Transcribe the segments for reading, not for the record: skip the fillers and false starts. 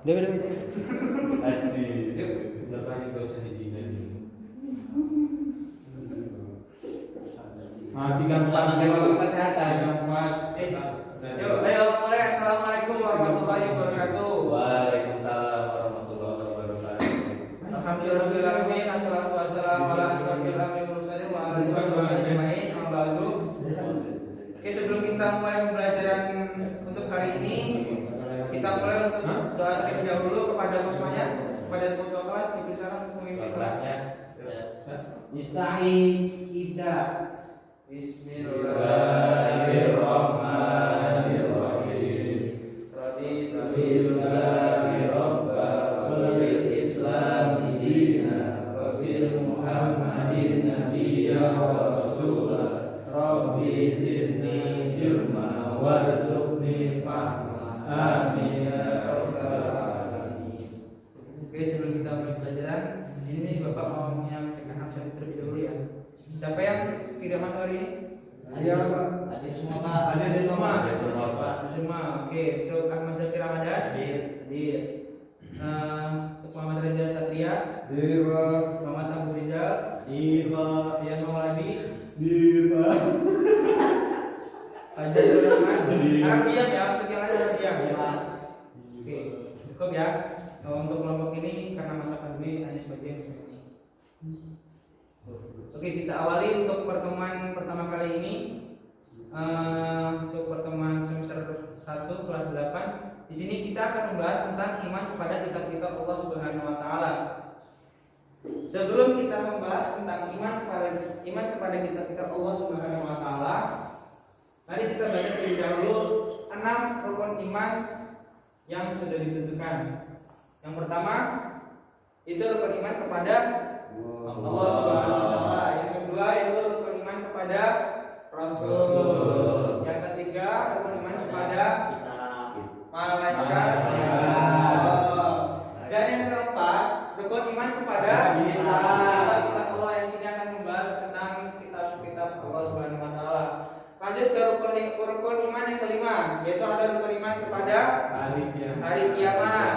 Dewe. Asik. Depan itu usah ditinggal. Tiga empat kesehatan. Ayo mulai. Assalamualaikum warahmatullahi wabarakatuh. Waalaikumsalam warahmatullahi wabarakatuh. Alhamdulillahirobbilalamin. Assalatu wassalamu ala asyrofil anbiya'i wal mursalin wa ala alihi washabihi ajmain. Amma ba'du. Oke, sebelum kita mulai pembelajaran untuk hari ini, kita mulai untuk doa terlebih dahulu kepada semuanya, kepada ketua kelas, diberi salam untuk memimpin kelasnya. Nista'in ibda. Bismillahirrahmanirrahim. Raditu billahi rabban wa bil islami dinan wa bil muhammadin nabiyyan wa rasulan. Rabbi zidni ilma warzuqni fahma. Amin ya rabbal alamin. Oke, sebelum kita mulai pelajaran, di sini Bapak mau menyampaikan absen terlebih dahulu ya. Siapa yang tidak masuk hari ini? Saya Pak. Ada semua Pak. Ada semua. Ada semua, Pak. Ada semua. Oke, untuk Ahmad Zakir Ramadan. Hadir. Untuk Muhammad Reza Satria. Dewa. Muhammad Abu Rizal. Dewa. Dian Mauladi. Dewa. Ada Sulaiman. Harap diam ya, untuk yang lain harap diam ya. Oke, cukup ya. Untuk kelompok ini karena masa pandemi hanya sebagian. Oke, kita awali untuk pertemuan pertama kali ini. Untuk pertemuan semester 1 kelas 8. Di sini kita akan membahas tentang iman kepada kitab-kitab Allah Subhanahu wa taala. Sebelum kita membahas tentang iman kepada kitab-kitab Allah Subhanahu wa taala, mari kita baca terlebih dahulu 6 rukun iman yang sudah ditentukan. Yang pertama itu rukun iman kepada Allah Subhanahu wa taala. Yang kedua yaitu rukun iman kepada Rasul. Yang ketiga rukun iman kepada malaikat. Dan yang keempat rukun iman kepada kitab-kitab Allah, yang sini akan membahas tentang kitab-kitab Allah Subhanahu wa taala. Lanjut ke rukun iman yang kelima, yaitu ada rukun iman kepada hari kiamat.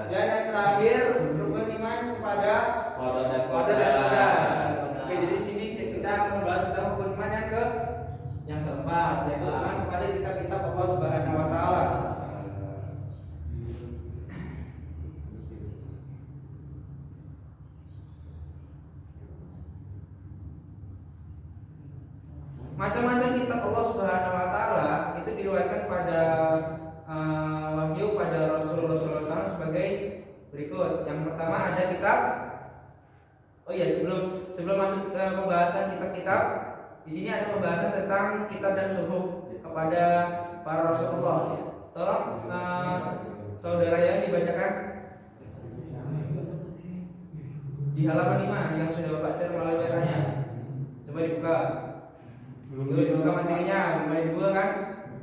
Dan yang terakhir rukun iman kepada qada dan qadar. Oke, jadi di sini kita akan membahas tentang rukun iman yang keempat, yaitu iman kepada kitab-kitab Allah Subhanahu wa taala. Macam-macam kitab Allah Subhanahu wa taala itu diriwayatkan pada wahyu pada Rasulullah SAW sebagai berikut. Yang pertama ada kitab. Oh iya, sebelum masuk ke pembahasan kitab-kitab, di sini ada pembahasan tentang kitab dan suhuf kepada para Rasulullah. Tolong saudara yang dibacakan di halaman 5 yang sudah Bapak share melalui merahnya. Coba dibuka. Coba dibuka materinya, mulai dibuka kan?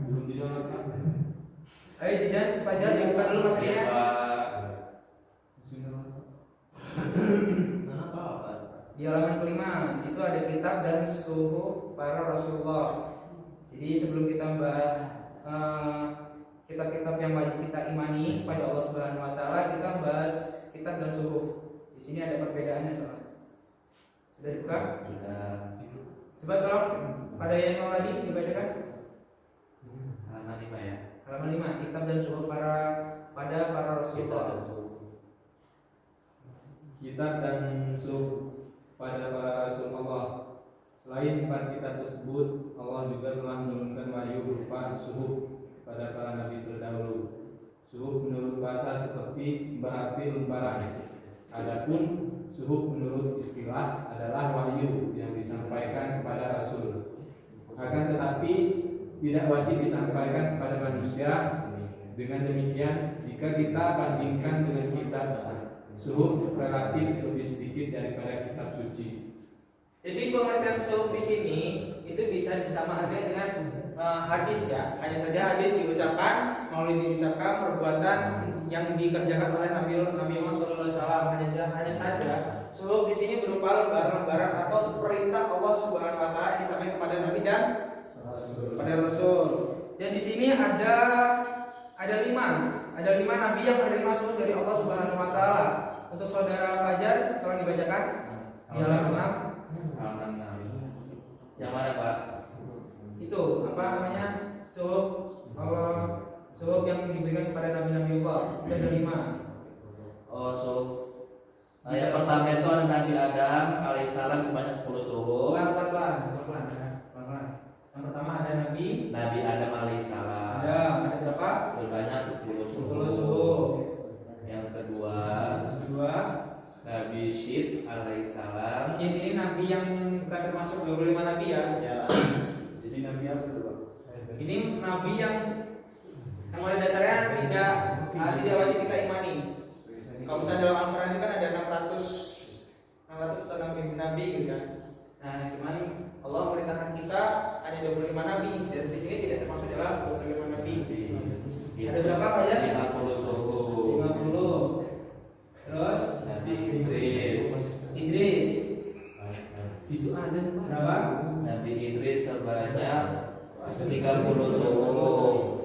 Belum di-download kan? Ayo Jidan, Fajar dibuka dulu materinya. Di halaman kelima, di situ ada kitab dan suhuf para Rasulullah. Jadi sebelum kita membahas kitab-kitab yang wajib kita imani kepada Allah Subhanahu wa taala, kita bahas kitab dan suhuf. Di sini ada perbedaannya soalnya. Sudah dibuka? Coba tolong pada yang mau tadi dibacakan. Halaman 5 ya. Halaman 5, kitab dan suhuf pada para Rasulullah. Kitab dan suhuf pada para Rasul Allah. Selain 4 kitab tersebut, Allah juga telah menurunkan wahyu berupa suhuf pada para nabi terdahulu. Suhuf menurut bahasa seperti berarti lembaran. Adapun suhuf menurut istilah adalah wahyu yang disampaikan kepada Rasul. Akan tetapi tidak wajib disampaikan kepada manusia. Dengan demikian, jika kita bandingkan dengan kitab, suhuf relatif lebih sedikit daripada kitab suci. Jadi pengertian suhuf di sini itu bisa disamakan dengan hadis ya. Hanya saja hadis diucapkan, melalui diucapkan perbuatan yang dikerjakan oleh Nabi Muhammad SAW. Hanya saja suhuf di sini berupa lembaran-lembaran atau perintah Allah Subhanahu wa taala yang disampaikan kepada Nabi dan kepada Rasul. Dan di sini ada 5 Ada 5 nabi yang menerima suruh dari Allah Subhanahu wa taala. Untuk saudara Fajar tolong dibacakan di halaman 6. Halaman 6. Yang mana, Pak? Itu apa namanya? Suhuf yang diberikan kepada nabi-nabi Allah. Ada 5. Oh, yang pertama itu ada Nabi Adam alaihissalam sebanyak 10 suhuf. Pelan-pelan. Yang pertama ada Nabi Adam alaihissalam. ada berapa? Sebanyak 10 10 suhuf. Yang kedua, Nabi Syed alaihissalam. Di sini nabi yang bukan termasuk 25 nabi ya. Jadi nabi apa tuh, Pak? Ini nabi yang pada dasarnya tidak wajib kita imani. Kalau misalnya dalam Al-Quran ini kan ada 600 atau nabi gitu kan. Nah, cuman Allah memerintahkan kita hanya 25 nabi dan di sini tidak termasuk dalam 25 nabi. Ada berapa aja? 50 suhuf. 50. Terus Nabi Idris. Itu ada berapa? Nabi Idris sebanyak 30 suhuf.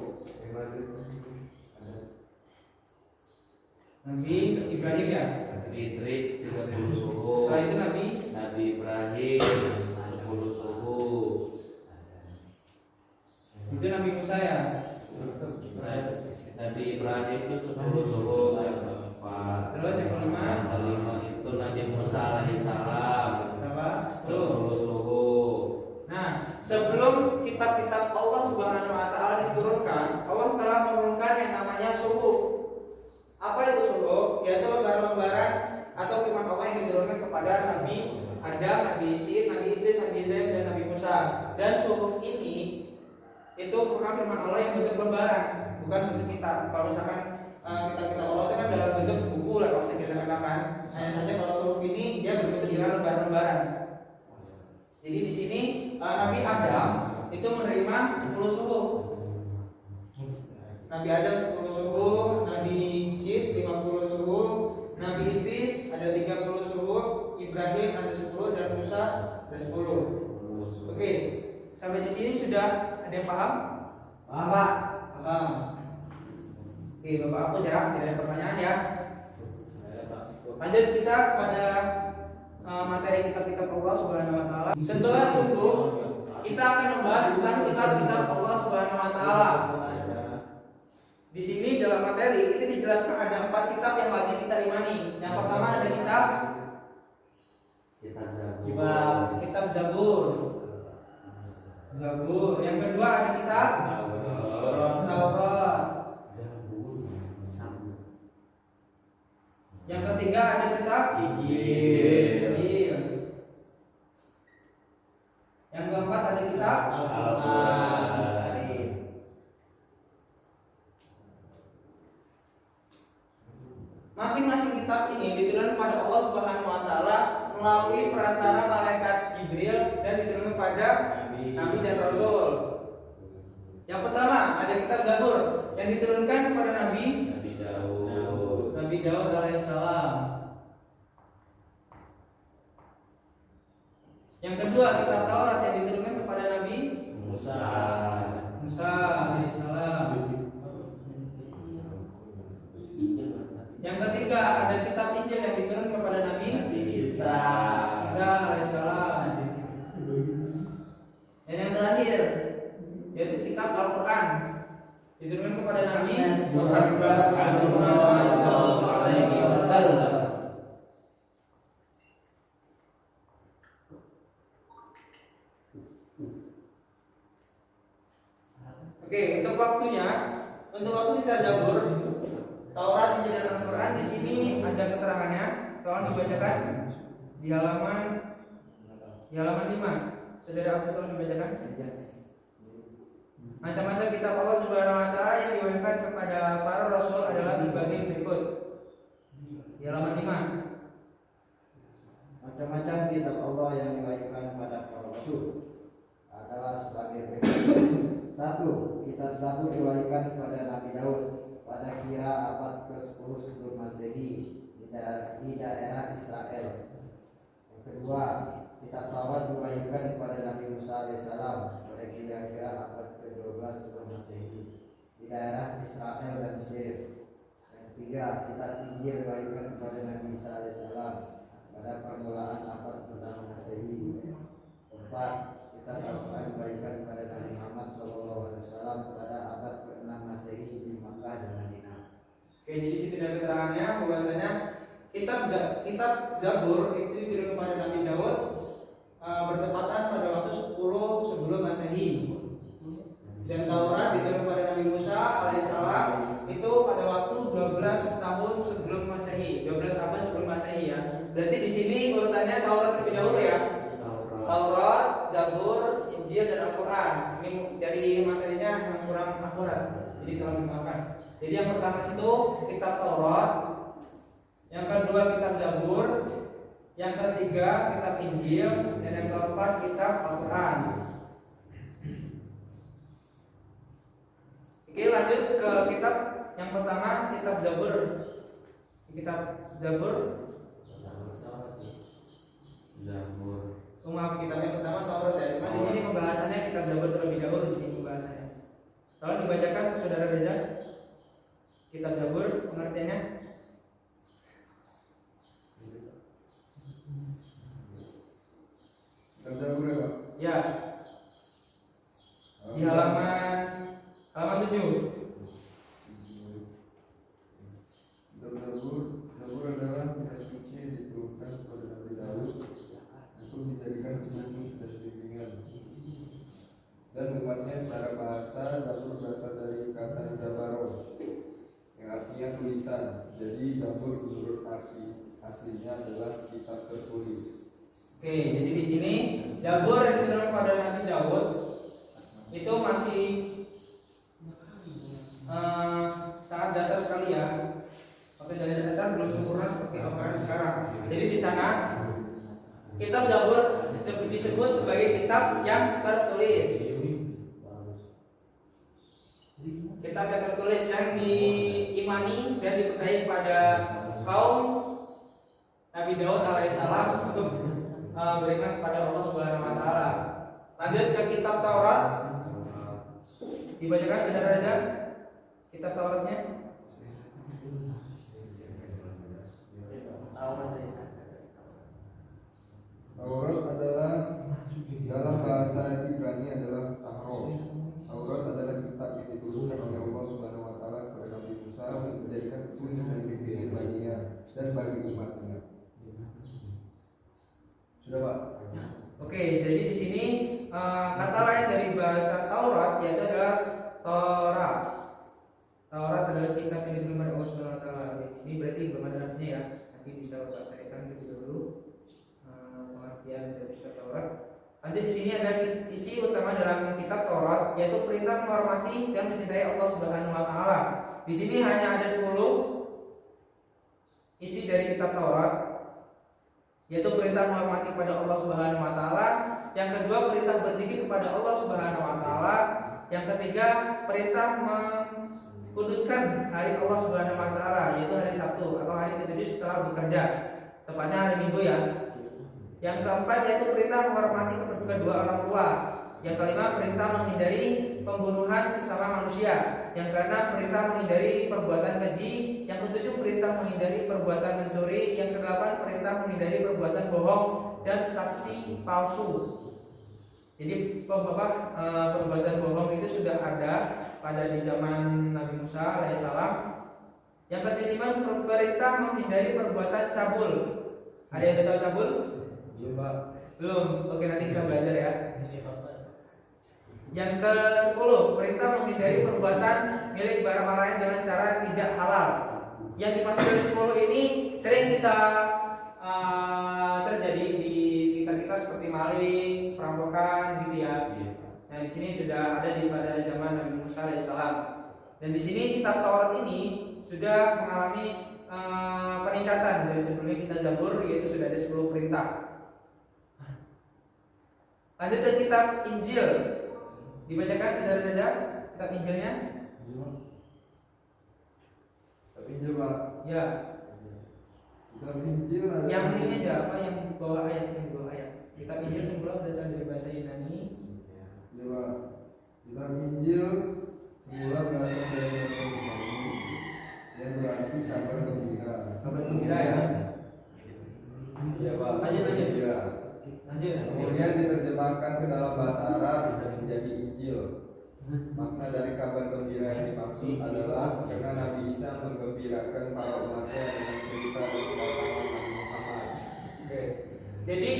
Nabi Ibrahim ya. Idris 30 suhuf. Setelah itu Nabi Ibrahim 10 suhuf. itu Nabi Musa ya. Nabi Ibrahim itu 10 suhuf. Yang keempat. Terus yang kelima? Yang kelima itu Nabi Musa alaihissalam. Berapa? 10 suhuf. Nah, sebelum kitab-kitab Allah Subhanahu wa taala diturunkan, Allah telah menurunkan yang namanya suhuf. Apa itu suhuf? Yaitu lembaran-lembaran atau firman Allah yang diturunkan kepada Nabi Adam, Nabi Syed, Nabi Idris, Nabi Ibrahim dan Nabi Musa. Dan suhuf ini itu bukan firman Allah yang bentuk lembaran, bukan bentuk kitab. Kalau misalkan kitab-kitab Allah itu kan dalam bentuk buku lah kalau saya katakan. Hanya saja kalau suhuf ini dia berbentuk dalam lembaran-lembaran. Jadi di sini Nabi Adam itu menerima 10 suhuf. Nabi Adam 10 suhuf, Nabi Syed 50 suhuf, Nabi Idris ada 30 suhuf, Ibrahim ada 10 dan Musa ada 10. Oke, sampai di sini sudah ada yang paham? Paham, Pak? Paham. Oke, Bapak hapus ya, tidak ada pertanyaan ya. Lanjut kita pada materi kitab-kitab Allah Subhanahu wa taala. Setelah subuh, kita akan membahas tentang kitab-kitab Allah Subhanahu wa taala. Di sini dalam materi ini dijelaskan ada 4 kitab yang wajib kita imani. Yang pertama ada kitab Zabur. Yang kedua ada kitab Taurat. Yang ketiga ada kitab Injil. Yang keempat ada kitab Al-Quran. Masing-masing kitab ini diturunkan pada Allah Subhanahu wa taala melalui perantara malaikat Jibril dan diturunkan pada nabi dan rasul. Yang pertama ada kitab Zabur yang diturunkan kepada Nabi Daud alaihissalam. Yang kedua kitab Taurat yang diturunkan kepada Nabi Musa alaihissalam. Yang ketiga ada kitab Injil yang diturunkan kepada Nabi Isa alaihissalam. Dan yang terakhir yaitu kitab Al-Quran diturunkan kepada Nabi Sallallahu Alaihi Wasallam. Oke, untuk waktunya, untuk waktu kita Zabur, Taurat, Injil dan Al-Quran di sini ada keterangannya. Tolong dibacakan di halaman 5. Saudara Abdul tolong dibacakan. Macam-macam kitab Allah Subhanahu wa taala yang diwahyukan kepada para rasul adalah sebagai berikut. Di halaman 5. Macam-macam kitab Allah yang diwahyukan kepada para rasul adalah sebagai berikut. 1. Kitab Zabur diwahyukan kepada Nabi Daud pada kira abad ke-10 sebelum Masehi di daerah Israel. Yang kedua, kitab Taurat diwahyukan kepada Nabi Musa alaihissalam pada kira-kira abad ke-12 sebelum Masehi di daerah Israel dan Mesir. Ketiga, kitab Injil diwahyukan kepada Nabi Isa alaihissalam pada permulaan abad pertama Masehi. Keempat, kitab Al-Quran diwahyukan kepada Nabi Muhammad SAW pada abad ke-6 Masehi di Makkah dan Madinah. Oke, jadi situ ada keterangannya bahwasanya kitab Zabur itu diturunkan kepada Nabi Daud bertepatan pada waktu 10 sebelum Masehi. Dan Taurat diturunkan kepada Nabi Musa alaihissalam itu pada waktu 12 tahun sebelum Masehi, 12 abad sebelum Masehi ya. Berarti di sini urutannya Taurat terlebih dahulu ya. Taurat, Zabur, Injil dan Al-Quran. Ini dari materinya yang kurang akurat, jadi tolong dimaafkan. Jadi yang pertama itu kitab Taurat, yang kedua kitab Zabur, yang ketiga kitab Injil, dan yang keempat kitab Al-Quran. Oke, lanjut ke kitab yang pertama, kitab Zabur. Kitab Zabur. Maaf, kitab yang pertama Taurat ya. Cuma di sini pembahasannya kitab Zabur terlebih dahulu di sini pembahasannya. Tolong dibacakan ke Saudara Reza. Kitab Zabur pengertiannya. Kitab Zabur ya, Pak? Ya. Di halaman 7. Kitab Zabur adalah kitab suci diturunkan kepada Nabi Daud untuk dijadikan sebuah dan bimbingan. Dan umatnya secara bahasa Zabur berasal dari kata Zabaro yang artinya tulisan. Jadi Zabur menurut arti aslinya adalah kitab tertulis. Oke, jadi di sini Zabur yang diturunkan kepada Nabi Daud itu masih sangat dasar sekali ya. Oke, dari dasar belum sempurna seperti Al-Quran sekarang. Jadi di sana kitab Zabur disebut sebagai kitab yang tertulis. Kitab yang tertulis yang diimani dan dipercaya kepada kaum Nabi Daud alaihissalam untuk beriman kepada Allah Subhanahu wa taala. Lanjut ke kitab Taurat. Dibacakan Saudara Reza kitab Tauratnya. Taurat adalah dalam bahasa Ibrani adalah Tahro. Taurat adalah kitab yang diturunkan oleh Allah Subhanahu wa taala kepada Nabi Musa untuk menjadikan petunjuk dan bimbingan baginya dan bagi umatnya. Sudah, Pak? Oke, jadi di sini kata lain dari bahasa Taurat yaitu adalah Torah. Taurat adalah kitab yang diturunkan oleh Allah Subhanahu wa taala. Di sini berarti belum ada artinya ya. Nanti bisa Bapak carikan lebih dulu pengertian dari kitab Taurat. Nanti di sini ada isi utama dalam kitab Taurat yaitu perintah menghormati dan mencintai Allah Subhanahu wa taala. Di sini hanya ada 10 isi dari kitab Taurat, yaitu perintah menghormati kepada Allah Subhanahu wa taala, yang kedua perintah berzikir kepada Allah Subhanahu wa taala, yang ketiga perintah mengkuduskan hari Allah Subhanahu wa taala, yaitu hari Sabtu atau hari ke-7 setelah bekerja, tepatnya hari Minggu ya. Yang keempat yaitu perintah menghormati kedua orang tua. Yang kelima perintah menghindari pembunuhan sesama manusia. Yang keenam perintah menghindari perbuatan keji. Yang ketujuh perintah menghindari perbuatan mencuri. Yang kedelapan perintah menghindari perbuatan bohong dan saksi palsu. Jadi perbuatan bohong itu sudah ada pada di zaman Nabi Musa alaihissalam. Yang kesembilan perintah menghindari perbuatan cabul. Ada yang tahu cabul? Belum. Oke, nanti kita belajar ya. Yang ke-10 perintah menghindari perbuatan milik barang orang lain dengan cara tidak halal. Yang dimaksud dari 10 ini sering kita terjadi di sekitar kita seperti maling, perampokan gitu ya. Nah, di sini sudah ada pada zaman Nabi Musa alaihissalam. Dan di sini kitab Taurat ini sudah mengalami peningkatan dari sebelumnya kitab Zabur, yaitu sudah ada 10 perintah. Lanjut ke kitab Injil. Dibacakan Saudara Reza kitab Injilnya. Kitab Injil, Pak. Ya. Kitab Injil adalah Yang ini aja apa yang bawah ayat, yang bawah ayat. Kitab Injil semula berasal dari bahasa Yunani. Ya, Pak. Kitab Injil semula berasal dari bahasa Yunani yang berarti Makna dari kabar gembira yang dimaksud adalah karena Nabi Isa menggembirakan para umatnya dengan cerita kedatangan Nabi Muhammad. Oke. Jadi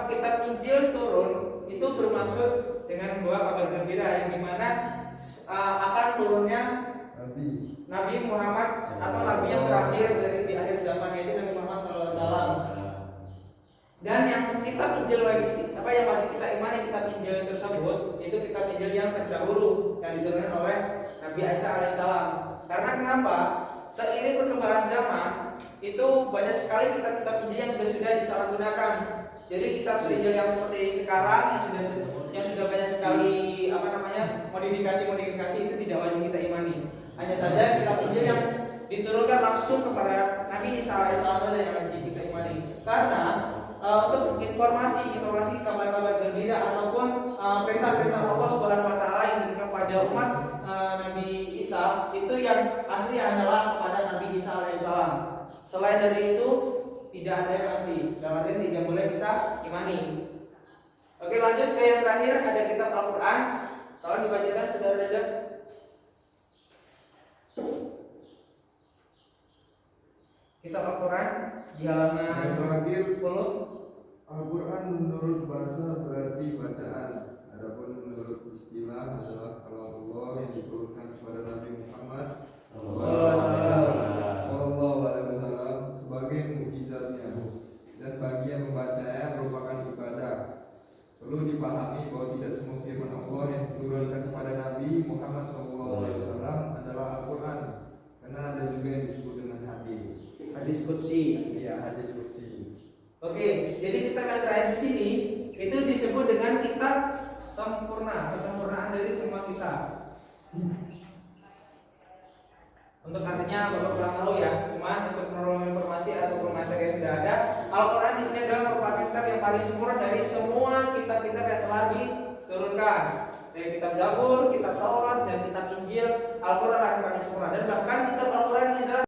kitab Injil turun itu bermaksud dengan membawa kabar gembira yang dimana akan turunnya Nabi Muhammad atau Nabi yang terakhir dari di akhir zaman, yaitu Nabi Muhammad SAW. Dan yang kitab Injil yang wajib kita imani kitab Injil tersebut itu kitab Injil yang terdahulu yang diturunkan oleh Nabi Isa alaihissalam. Karena kenapa? Seiring perkembangan zaman itu banyak sekali kitab-kitab Injil yang sudah disalahgunakan. Jadi kitab Injil yang seperti sekarang yang sudah banyak sekali modifikasi itu tidak wajib kita imani. Hanya saja kitab Injil yang diturunkan langsung kepada Nabi Isa alaihissalam yang wajib kita imani. Karena untuk informasi kabar-kabar gembira ataupun perintah-perintah Allah Subhanahu wa taala yang diberikan kepada umat Nabi Isa itu yang asli hanyalah kepada Nabi Isa alaihissalam. Selain dari itu tidak ada yang asli. Dalam artian tidak boleh kita imani. Oke, lanjut ke yang terakhir, ada kitab Al-Qur'an. Tolong dibacakan saudara-saudara. Kitab Al-Qur'an di halaman Yang terakhir 10. Al-Quran menurut bahasa berarti bacaan. Adapun menurut istilah adalah kalam Allah yang diturunkan kepada Nabi Muhammad Sallallahu Alaihi Wasallam sebagai mukjizatnya, dan bagi yang membacanya merupakan ibadah. Perlu dipahami bahwa tidak semua firman Allah yang diturunkan kepada Nabi Muhammad Sallallahu Alaihi Wasallam adalah Al-Quran, karena ada juga yang disebut dengan hadis qudsi. Ya, hadis qudsi. Oke, jadi kitab yang terakhir di sini itu disebut dengan kitab sempurna, kesempurnaan dari semua kitab. Untuk artinya Bapak kurang tahu ya, cuman untuk menurunkan informasi atau materi yang sudah ada, Al-Quran di sini adalah merupakan kitab yang paling sempurna dari semua kitab-kitab yang telah diturunkan. Dari kitab Zabur, kitab Taurat, dan kitab Injil, Al-Quran adalah paling sempurna. Dan bahkan kitab Al-Quran ini adalah